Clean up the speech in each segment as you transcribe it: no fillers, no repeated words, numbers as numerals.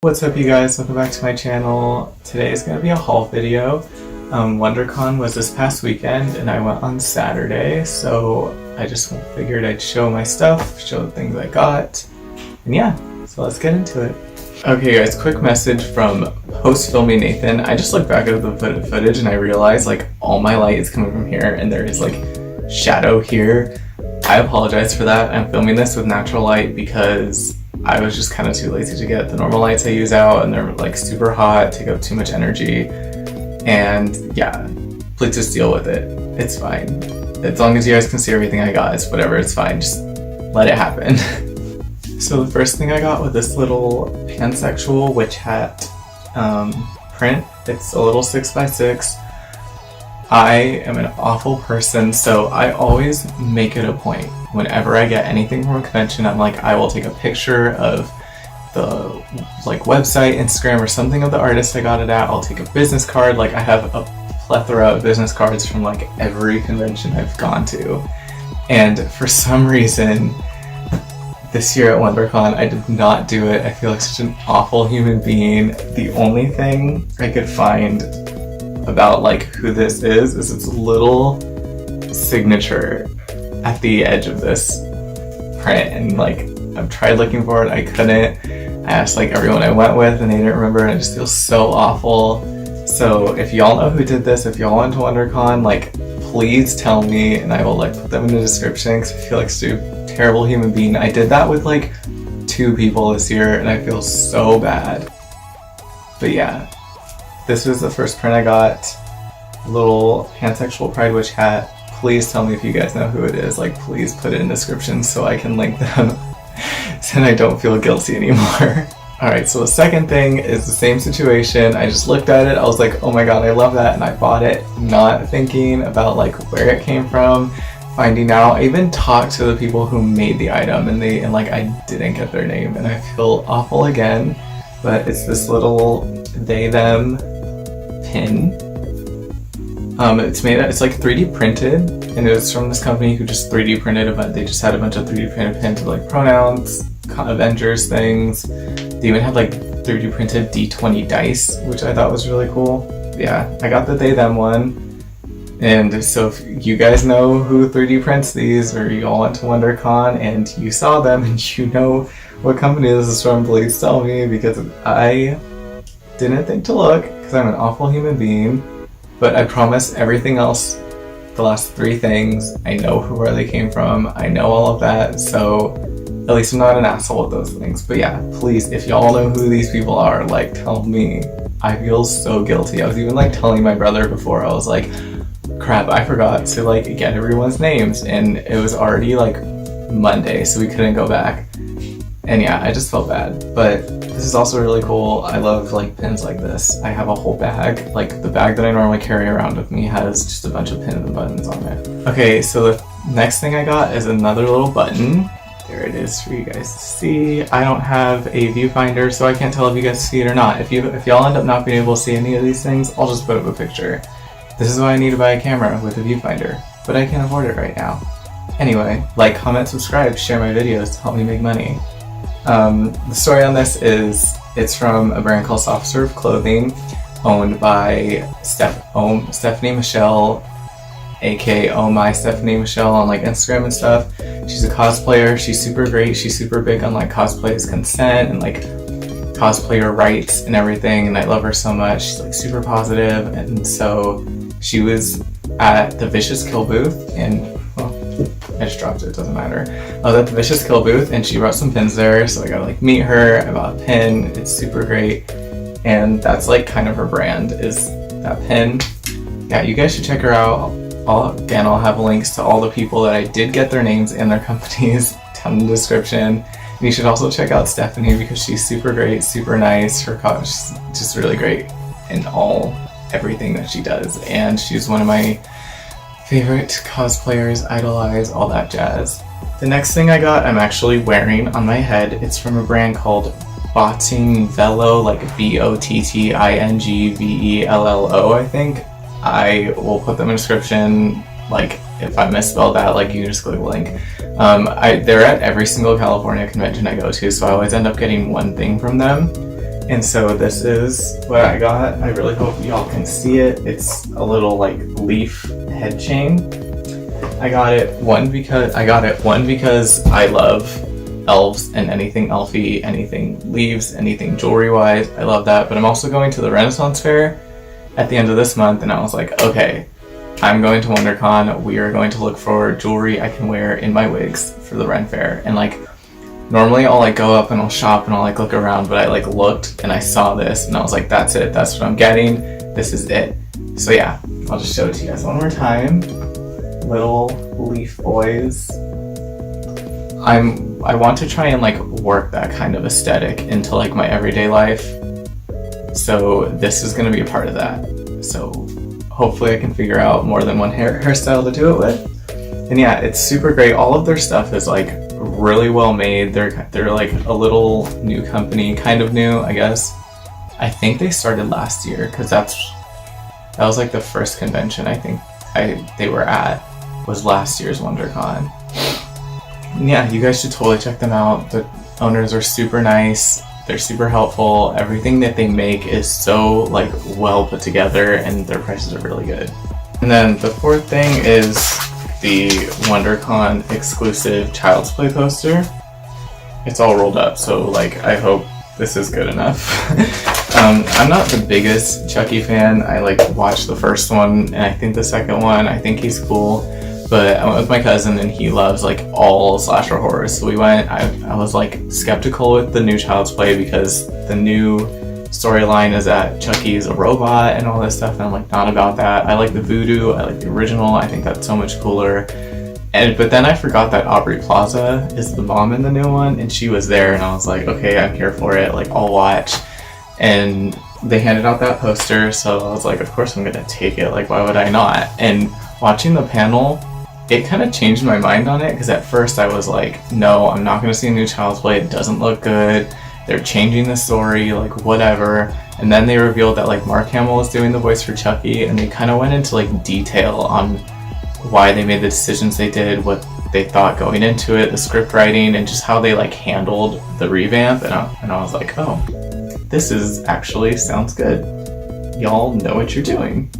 What's up, you guys? Welcome back to my channel. Today is going to be a haul video. Wondercon was this past weekend and I went on Saturday, so I just figured I'd show my stuff, show the things I got, and yeah, so let's get into it. Okay guys, quick message from host Filmy Nathan. I just looked back at the footage and I realized like all my light is coming from here and there is like shadow here. I apologize for that. I'm filming this with natural light because I was just kind of too lazy to get the normal lights I use out, and they're like super hot, take up too much energy, and yeah, please just deal with it. It's fine. As long as you guys can see everything I got, it's whatever, it's fine. Just let it happen. So the first thing I got was this little pansexual witch hat print. It's a little 6x6. I am an awful person, so I always make it a point. Whenever I get anything from a convention, I'm like, I will take a picture of the like website, Instagram, or something of the artist I got it at. I'll take a business card. Like I have a plethora of business cards from like every convention I've gone to. And for some reason, this year at Wondercon, I did not do it. I feel like such an awful human being. The only thing I could find about like who this is its little signature at the edge of this print, and like I've tried looking for it, I couldn't. I asked like everyone I went with and they didn't remember, and it just feels so awful. So if y'all know who did this, if y'all went to WonderCon, like please tell me and I will like put them in the description, because I feel like such a terrible human being. I did that with like 2 people this year and I feel so bad. But yeah, this was the first print I got. Little pansexual pride witch hat. Please tell me if you guys know who it is. Like, please put it in the description so I can link them. So I don't feel guilty anymore. Alright, so the second thing is the same situation. I just looked at it, I was like, oh my god, I love that, and I bought it, not thinking about like where it came from, finding out. I even talked to the people who made the item and like I didn't get their name, and I feel awful again. But it's this little they them pin. It's like 3D printed, and it was from this company who just 3D printed they just had a bunch of 3D printed pins with like pronouns, Avengers things. They even had like 3D printed D20 dice, which I thought was really cool. Yeah, I got the they them one. And so if you guys know who 3D prints these, or you all went to WonderCon and you saw them and you know what company this is from, please tell me, because I didn't think to look, because I'm an awful human being. But I promise everything else, the last 3 things, I know where they came from, I know all of that, so at least I'm not an asshole with those things. But yeah, please, if y'all know who these people are, like, tell me. I feel so guilty. I was even like telling my brother before, I was like, crap, I forgot to like get everyone's names, and it was already like Monday, so we couldn't go back. And yeah, I just felt bad. But this is also really cool. I love like pins like this. I have a whole bag. Like the bag that I normally carry around with me has just a bunch of pins and buttons on it. Okay, so the next thing I got is another little button. There it is for you guys to see. I don't have a viewfinder, so I can't tell if you guys see it or not. If y'all end up not being able to see any of these things, I'll just put up a picture. This is why I need to buy a camera with a viewfinder, but I can't afford it right now. Anyway, like, comment, subscribe, share my videos to help me make money. The story on this is, it's from a brand called Soft Serve Clothing, owned by Stephanie Michelle, aka Oh My Stephanie Michelle, on like Instagram and stuff. She's a cosplayer. She's super great. She's super big on like cosplay's consent and like cosplayer rights and everything, and I love her so much. She's like super positive. And so she was at the Vicious Kill booth, and well, I just dropped it, doesn't matter. I was at the Vicious Kill booth and she brought some pins there, so I got to like meet her. I bought a pin. It's super great, and that's like kind of her brand, is that pin. Yeah, you guys should check her out. I'll have links to all the people that I did get their names and their companies down in the description. And you should also check out Stephanie, because she's super great, super nice. She's just really great in everything that she does, and she's one of my favorite cosplayers, idolize, all that jazz. The next thing I got, I'm actually wearing on my head. It's from a brand called Bottingvello, like Bottingvello, I think. I will put them in the description. Like, if I misspelled that, like, you just click the link. They're at every single California convention I go to, so I always end up getting one thing from them. And so this is what I got. I really hope y'all can see it. It's a little like leaf head chain. I got it one because I love elves and anything elfy, anything leaves, anything jewelry wise. I love that. But I'm also going to the Renaissance Fair at the end of this month, and I was like, okay, I'm going to Wondercon. We are going to look for jewelry I can wear in my wigs for the Ren Fair. And like, normally I'll like go up and I'll shop and I'll like look around, but I like looked and I saw this and I was like, that's it. That's what I'm getting. This is it. So yeah, I'll just show it to you guys one more time. Little leaf boys. I want to try and like work that kind of aesthetic into like my everyday life. So this is going to be a part of that. So hopefully I can figure out more than one hairstyle to do it with. And yeah, it's super great. All of their stuff is like really well made. They're like a little new company, kind of new, I guess. I think they started last year because that was like the first convention I think they were at was last year's WonderCon. And yeah, you guys should totally check them out. The owners are super nice. They're super helpful. Everything that they make is so like well put together, and their prices are really good. And then the fourth thing is the WonderCon exclusive Child's Play poster. It's all rolled up, so like I hope this is good enough. I'm not the biggest Chucky fan. I like watched the first one, and I think the second one, I think he's cool. But I went with my cousin and he loves like all slasher horrors. So we went, I was like skeptical with the new Child's Play because the new storyline is that Chucky's a robot and all this stuff, and I'm like not about that. I like the voodoo, I like the original, I think that's so much cooler. But then I forgot that Aubrey Plaza is the mom in the new one, and she was there, and I was like, okay, I'm here for it, like I'll watch. And they handed out that poster, so I was like, of course I'm gonna take it, like why would I not? And watching the panel, it kind of changed my mind on it, because at first I was like, no, I'm not going to see a new Child's Play, it doesn't look good, they're changing the story, like whatever. And then they revealed that like Mark Hamill was doing the voice for Chucky, and they kind of went into like detail on why they made the decisions they did, what they thought going into it, the script writing, and just how they like handled the revamp. And I was like, oh, this is actually sounds good. Y'all know what you're doing.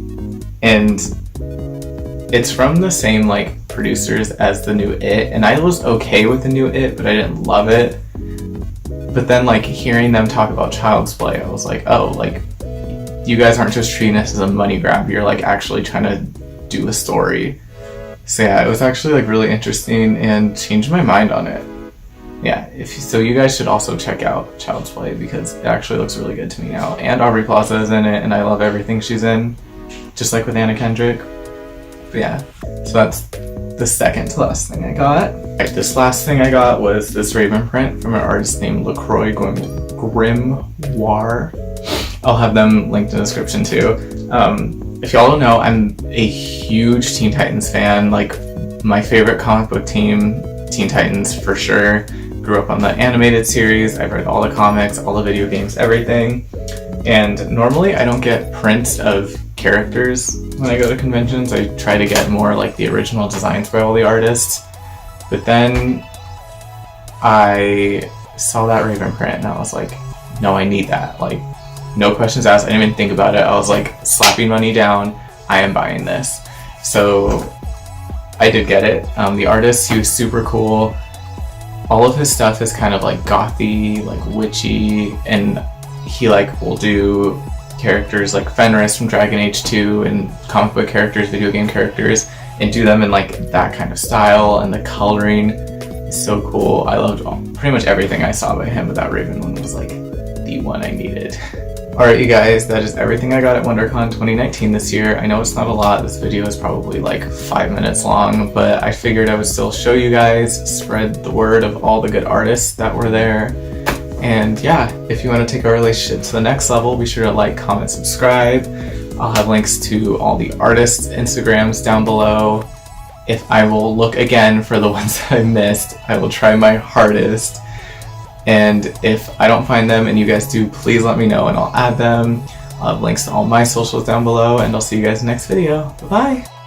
And it's from the same like producers as the new It, and I was okay with the new It, but I didn't love it. But then like hearing them talk about Child's Play, I was like, oh, like you guys aren't just treating this as a money grab, you're like actually trying to do a story. So yeah, it was actually like really interesting and changed my mind on it. Yeah, so you guys should also check out Child's Play because it actually looks really good to me now. And Aubrey Plaza is in it, and I love everything she's in, just like with Anna Kendrick. But yeah, so that's the second to last thing I got. Right, this last thing I got was this Raven print from an artist named LaCroix Grimoire. I'll have them linked in the description too. If y'all don't know, I'm a huge Teen Titans fan. Like my favorite comic book team, Teen Titans for sure. Grew up on the animated series. I've read all the comics, all the video games, everything. And normally I don't get prints of characters when I go to conventions. I try to get more like the original designs by all the artists. But then I saw that Raven print and I was like, no, I need that. Like, no questions asked. I didn't even think about it. I was like slapping money down. I am buying this. So I did get it. The artist, he was super cool. All of his stuff is kind of like gothy, like witchy, and he like will do characters like Fenris from Dragon Age 2 and comic book characters, video game characters, and do them in like that kind of style, and the coloring is so cool. I loved pretty much everything I saw by him, but that Raven one was like the one I needed. Alright you guys, that is everything I got at WonderCon 2019 this year. I know it's not a lot, this video is probably like 5 minutes long, but I figured I would still show you guys, spread the word of all the good artists that were there. And yeah, if you want to take our relationship to the next level, be sure to like, comment, subscribe. I'll have links to all the artists' Instagrams down below. If I will look again for the ones that I missed, I will try my hardest. And if I don't find them and you guys do, please let me know and I'll add them. I'll have links to all my socials down below, and I'll see you guys in the next video. Bye-bye!